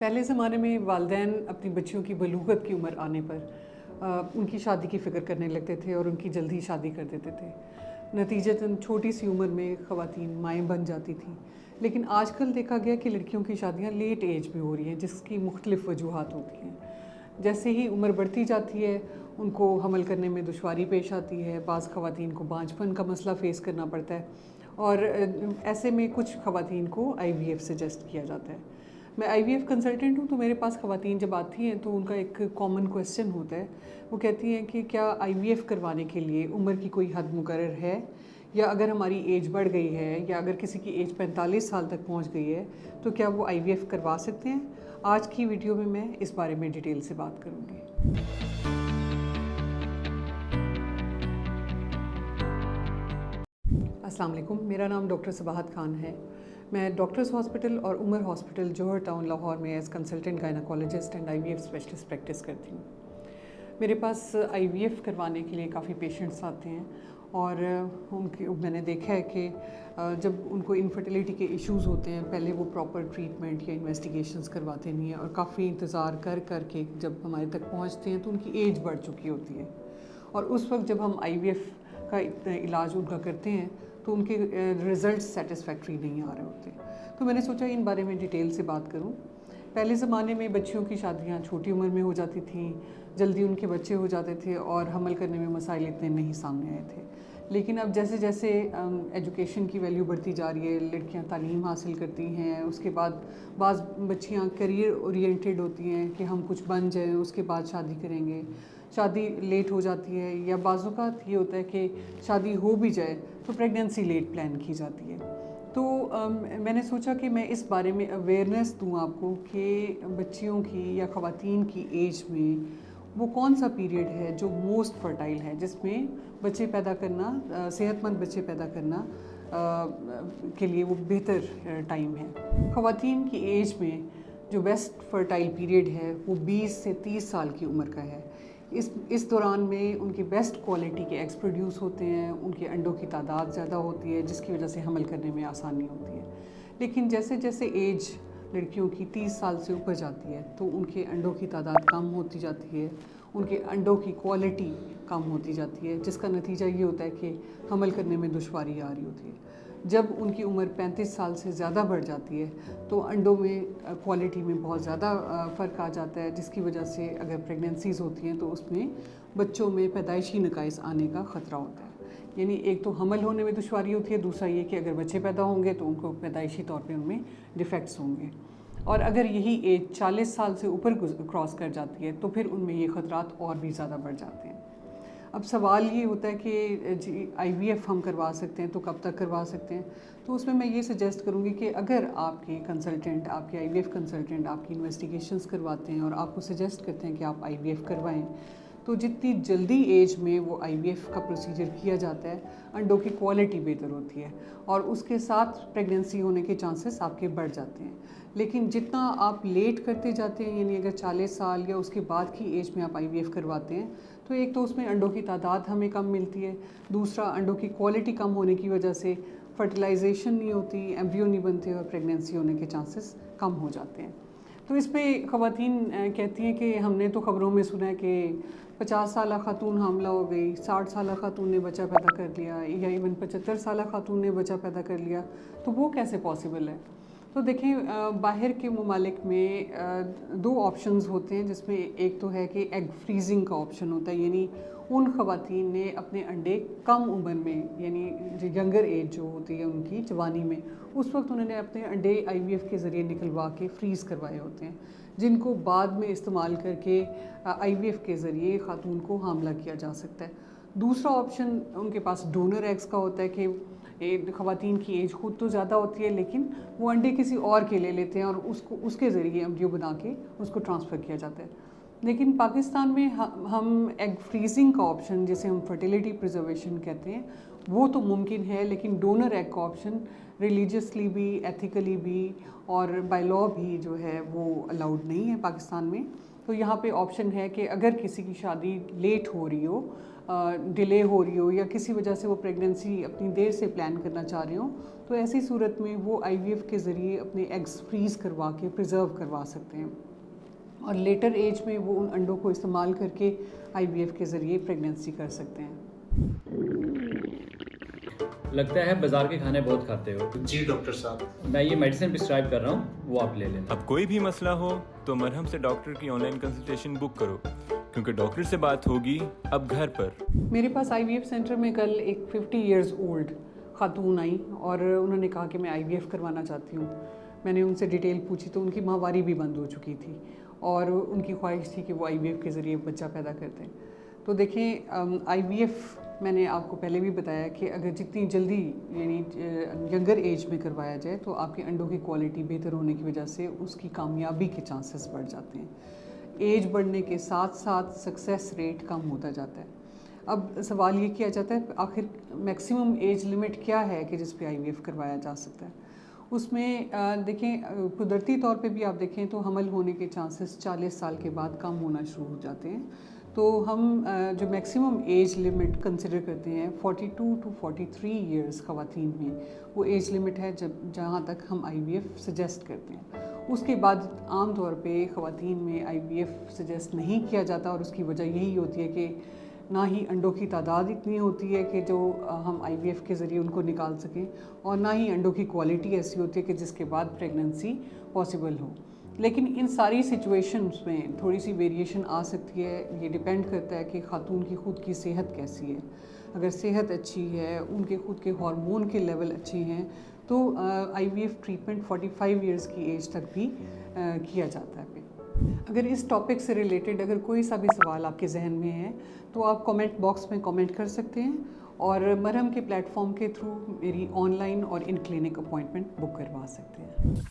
पहले ज़माने में वालिदैन अपनी बच्चियों की बलूगत की उम्र आने पर उनकी शादी की फ़िक्र करने लगते थे और उनकी जल्दी शादी कर देते थे। नतीजतन छोटी सी उम्र में ख़वातीन माएँ बन जाती थीं। लेकिन आजकल देखा गया कि लड़कियों की शादियाँ लेट एज में हो रही हैं, जिसकी मुख्तलिफ़ वजूहात होती हैं। जैसे ही उम्र बढ़ती जाती है, उनको हमल करने में दुश्वारी पेश आती है। बाज़ ख़वातीन को बांझपन का मसला फ़ेस करना पड़ता है और ऐसे में कुछ ख़वातीन को IVF सजेस्ट किया जाता है। मैं IVF कंसल्टेंट हूँ, तो मेरे पास ख़वातीन जब आती हैं तो उनका एक कॉमन क्वेश्चन होता है। वो कहती हैं कि क्या IVF करवाने के लिए उम्र की कोई हद मुकर्रर है, या अगर हमारी एज बढ़ गई है या अगर किसी की एज 45 साल तक पहुँच गई है तो क्या वो IVF करवा सकते हैं। आज की वीडियो में मैं इस बारे में डिटेल से बात करूँगी। अस्सलाम वालेकुम, मेरा नाम डॉक्टर सबाहत खान है। मैं डॉक्टर्स हॉस्पिटल और उमर हॉस्पिटल जौहर टाउन लाहौर में as consultant gynaecologist and IVF specialist practice करती हूँ। मेरे पास IVF करवाने के लिए काफ़ी पेशेंट्स आते हैं और मैंने देखा है कि जब उनको इनफर्टिलिटी के इश्यूज़ होते हैं, पहले वो प्रॉपर ट्रीटमेंट या इन्वेस्टिगेशंस करवाते नहीं हैं और काफ़ी इंतज़ार कर के जब हमारे तक पहुँचते हैं तो उनकी एज बढ़ चुकी होती है। और उस वक्त जब हम IVF का इलाज उनका करते हैं तो उनके रिज़ल्ट सेटिस्फैक्ट्री नहीं आ रहे होते। तो मैंने सोचा इन बारे में डिटेल से बात करूं। पहले ज़माने में बच्चियों की शादियां छोटी उम्र में हो जाती थीं, जल्दी उनके बच्चे हो जाते थे और हमल करने में मसाइल इतने नहीं सामने आए थे। लेकिन अब जैसे जैसे एजुकेशन की वैल्यू बढ़ती जा रही है, लड़कियां तालीम हासिल करती हैं, उसके बाद बाज़ बच्चियां करियर ओरिएंटेड होती हैं कि हम कुछ बन जाएं उसके बाद शादी करेंगे। शादी लेट हो जाती है या बाज़-औक़ात ये होता है कि शादी हो भी जाए तो प्रेगनेंसी लेट प्लान की जाती है। तो मैंने सोचा कि मैं इस बारे में अवेयरनेस दूँ आपको कि बच्चियों की या ख़वातीन की एज में वो कौन सा पीरियड है जो मोस्ट फर्टाइल है, जिसमें बच्चे पैदा करना, सेहतमंद बच्चे पैदा करना के लिए वो बेहतर टाइम है। ख़वातीन की एज में जो बेस्ट फर्टाइल पीरियड है वो 20 से 30 साल की उम्र का है। इस दौरान में उनकी बेस्ट क्वालिटी के एग्स प्रोड्यूस होते हैं, उनके अंडों की तादाद ज़्यादा होती है, जिसकी वजह से हमल करने में आसानी होती है। लेकिन जैसे जैसे एज लड़कियों की 30 साल से ऊपर जाती है तो उनके अंडों की तादाद कम होती जाती है, उनके अंडों की क्वालिटी कम होती जाती है, जिसका नतीजा ये होता है कि हमल करने में दुश्वारी आ रही होती है। जब उनकी उम्र 35 साल से ज़्यादा बढ़ जाती है तो अंडों में क्वालिटी में बहुत ज़्यादा फ़र्क आ जाता है, जिसकी वजह से अगर प्रेगनेंसीज़ होती हैं तो उसमें बच्चों में पैदाइशी नकाइस आने का ख़तरा होता है। यानी एक तो हमल होने में दुश्वारी होती है, दूसरा ये कि अगर बच्चे पैदा होंगे तो उनको पैदाइशी तौर पे उनमें डिफ़ेक्ट्स होंगे। और अगर यही एज 40 साल से ऊपर क्रॉस कर जाती है तो फिर उनमें ये ख़तरात और भी ज़्यादा बढ़ जाते हैं। अब सवाल ये होता है कि जी IVF हम करवा सकते हैं तो कब तक करवा सकते हैं। तो उसमें मैं ये सजेस्ट करूँगी कि अगर आपके कंसल्टेंट, आपके IVF कंसल्टेंट आपकी इन्वेस्टिगेशंस करवाते हैं और आपको सजेस्ट करते हैं कि आप IVF करवाएं, तो जितनी जल्दी एज में वो IVF का प्रोसीजर किया जाता है, अंडों की क्वालिटी बेहतर होती है और उसके साथ प्रेगनेंसी होने के चांसेस आपके बढ़ जाते हैं। लेकिन जितना आप लेट करते जाते हैं, यानी अगर 40 साल या उसके बाद की एज में आप IVF करवाते हैं तो एक तो उसमें अंडों की तादाद हमें कम मिलती है, दूसरा अंडों की क्वालिटी कम होने की वजह से फर्टिलाइजेशन नहीं होती, एम्ब्रियो नहीं बनते और प्रेगनेंसी होने के चांसेस कम हो जाते हैं। तो इस पे ख़वातीन कहती हैं कि हमने तो ख़बरों में सुना है कि 50 साला खातून हामला हो गई, 60 साला खातून ने बच्चा पैदा कर लिया, या इवन 75 साला खातून ने बच्चा पैदा कर लिया। तो वो कैसे पॉसिबल है? तो देखें, बाहर के ममालिक में 2 ऑप्शंस होते हैं, जिसमें एक तो है कि एग फ्रीजिंग का ऑप्शन होता है, यानी उन ख़वातीन ने अपने अंडे कम उम्र में, यानी जो यंगर एज जो होती है उनकी जवानी में, उस वक्त उन्होंने अपने अंडे IVF के ज़रिए निकलवा के फ्रीज़ करवाए होते हैं, जिनको बाद में इस्तेमाल करके IVF के ज़रिए खातून को हामला किया जा सकता है। दूसरा ऑप्शन उनके पास डोनर एग्स का होता है कि ख़वातीन की एज खुद तो ज़्यादा होती है लेकिन वो अंडे किसी और के ले लेते हैं और उसके ज़रिए एम्ब्रियो बना के उसको ट्रांसफ़र किया जाता है। लेकिन पाकिस्तान में हम एग फ्रीजिंग का ऑप्शन, जिसे हम फर्टिलिटी प्रिजर्वेशन कहते हैं, वो तो मुमकिन है, लेकिन डोनर एग का ऑप्शन रिलीजियसली भी, एथिकली भी और बाय लॉ भी जो है वो अलाउड नहीं है पाकिस्तान में। तो यहाँ पे ऑप्शन है कि अगर किसी की शादी लेट हो रही हो, डिले हो रही हो, या किसी वजह से वो प्रेगनेंसी अपनी देर से प्लान करना चाह रहे हो, تو ایسی صورت میں وہ IVF کے ذریعے اپنے ایگز فریز کروا کے پریزرو کروا سکتے ہیں اور لیٹر ایج میں وہ ان انڈوں کو استعمال کر کے IVF کے ذریعے پریگننسی کر سکتے ہیں۔ لگتا ہے بازار کے کھانے بہت کھاتے ہو۔ جی ڈاکٹر صاحب، میں یہ میڈیسن پرسکرائب کر رہا ہوں، وہ آپ لے لیں۔ اب کوئی بھی مسئلہ ہو تو مرہم سے ڈاکٹر کی آن لائن کنسلٹیشن بک کرو، کیونکہ ڈاکٹر سے بات ہوگی اب گھر پر۔ میرے پاس IVF سینٹر میں کل ایک 50 ایئرز اولڈ خاتون آئی اور انہوں نے کہا کہ میں IVF کروانا چاہتی ہوں۔ میں نے ان سے ڈیٹیل پوچھی تو ان کی ماہواری بھی بند ہو چکی تھی اور ان کی خواہش تھی کہ وہ IVF کے ذریعے بچہ پیدا کرتے ہیں۔ تو دیکھیں IVF میں نے آپ کو پہلے بھی بتایا کہ اگر جتنی جلدی یعنی ینگر ایج میں کروایا جائے تو آپ کے انڈوں کی کوالٹی بہتر ہونے کی وجہ سے اس کی کامیابی کے چانسز بڑھ جاتے ہیں۔ ایج بڑھنے کے ساتھ ساتھ سکسیس ریٹ کم ہوتا جاتا ہے۔ اب سوال یہ کیا جاتا ہے آخر میکسیمم ایج لمٹ کیا ہے کہ جس پہ IVF کروایا جا سکتا ہے؟ اس میں دیکھیں قدرتی طور پہ بھی آپ دیکھیں تو حمل ہونے کے چانسز 40 سال کے بعد کم ہونا شروع ہو جاتے ہیں۔ تو ہم جو میکسیمم ایج لمٹ کنسیڈر کرتے ہیں 42 to 43 ایئرز خواتین میں، وہ ایج لمٹ ہے جہاں تک ہم IVF سجیسٹ کرتے ہیں۔ اس کے بعد عام طور پہ خواتین میں IVF سجیسٹ نہیں کیا جاتا اور اس کی وجہ یہی ہوتی ہے کہ نہ ہی انڈوں کی تعداد اتنی ہوتی ہے کہ جو ہم IVF کے ذریعے ان کو نکال سکیں اور نہ ہی انڈوں کی کوالٹی ایسی ہوتی ہے کہ جس کے بعد پریگننسی پاسبل ہو۔ لیکن ان ساری سچویشنز میں تھوڑی سی ویریشن آ سکتی ہے، یہ ڈیپینڈ کرتا ہے کہ خاتون کی خود کی صحت کیسی ہے۔ اگر صحت اچھی ہے، ان کے خود کے ہارمون کے لیول اچھے ہیں تو IVF ٹریٹمنٹ 45 ایئرز کی ایج تک بھی کیا جاتا ہے۔ اگر اس ٹاپک سے ریلیٹڈ اگر کوئی سا بھی سوال آپ کے ذہن میں ہے تو آپ کامنٹ باکس میں کامنٹ کر سکتے ہیں اور مرہم کے پلیٹ فارم کے تھرو میری آن لائن اور ان کلینک اپوائنٹمنٹ بک کروا سکتے ہیں۔